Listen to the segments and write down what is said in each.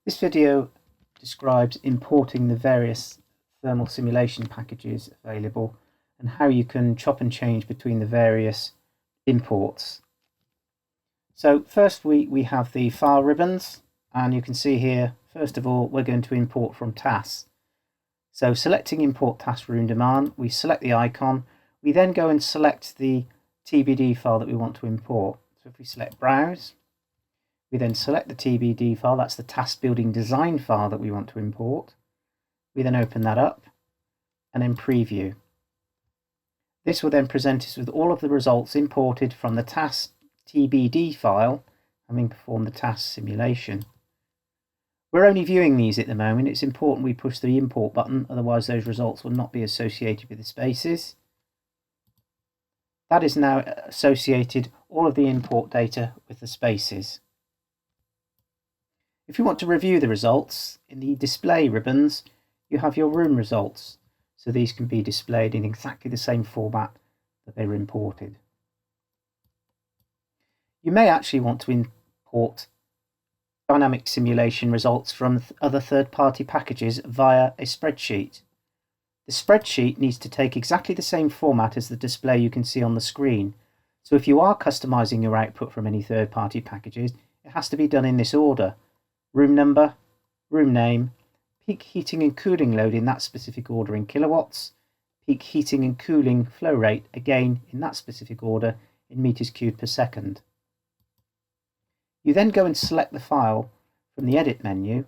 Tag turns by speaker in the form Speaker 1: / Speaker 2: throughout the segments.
Speaker 1: This video describes importing the various thermal simulation packages available and how you can chop and change between the various imports. So first we have the file ribbons, and you can see here, first of all, we're going to import from TAS. So selecting import TAS room demand, we select the icon, we then go and select the TBD file that we want to import. So if we select browse, we then select the TBD file, that's the TAS building design file that we want to import. We then open that up and then preview. This will then present us with all of the results imported from the TAS TBD file, having performed the TAS simulation. We're only viewing these at the moment. It's important we push the import button, otherwise those results will not be associated with the spaces. That is now associated all of the import data with the spaces. If you want to review the results, in the display ribbons, you have your room results. So these can be displayed in exactly the same format that they were imported. You may actually want to import dynamic simulation results from other third-party packages via a spreadsheet. The spreadsheet needs to take exactly the same format as the display you can see on the screen. So if you are customizing your output from any third-party packages, it has to be done in this order: room number, room name, peak heating and cooling load in that specific order in kilowatts, peak heating and cooling flow rate, again in that specific order in meters cubed per second. You then go and select the file from the edit menu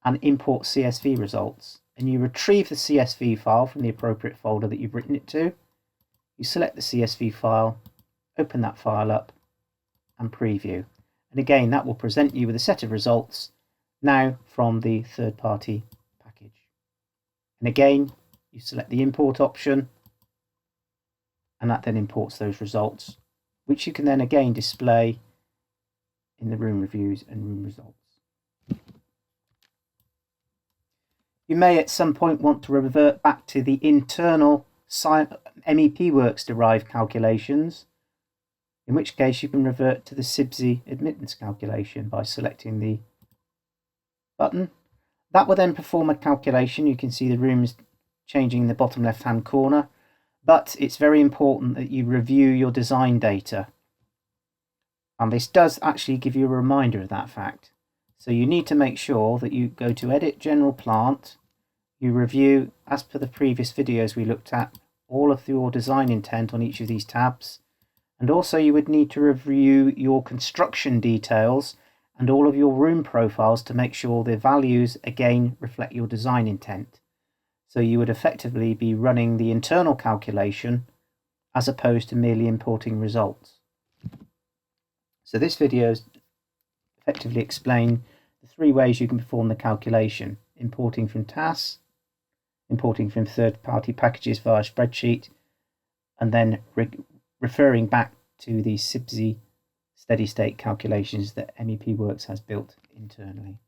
Speaker 1: and import CSV results, and you retrieve the CSV file from the appropriate folder that you've written it to. You select the CSV file, open that file up and preview, and again that will present you with a set of results now from the third-party package. And again you select the import option, and that then imports those results, which you can then again display in the room reviews and room results. You may at some point want to revert back to the internal MEPworx derived calculations, in which case you can revert to the Csv admittance calculation by selecting the button. That will then perform a calculation. You can see the rooms changing in the bottom left hand corner, but it's very important that you review your design data. And this does actually give you a reminder of that fact. So you need to make sure that you go to Edit General Plant, you review, as per the previous videos we looked at, all of your design intent on each of these tabs. And also you would need to review your construction details and all of your room profiles to make sure the values again reflect your design intent. So you would effectively be running the internal calculation as opposed to merely importing results. So this video is effectively explain the three ways you can perform the calculation: importing from TAS, importing from third-party packages via spreadsheet, and then referring back to the Csv steady-state calculations that MEPworx has built internally.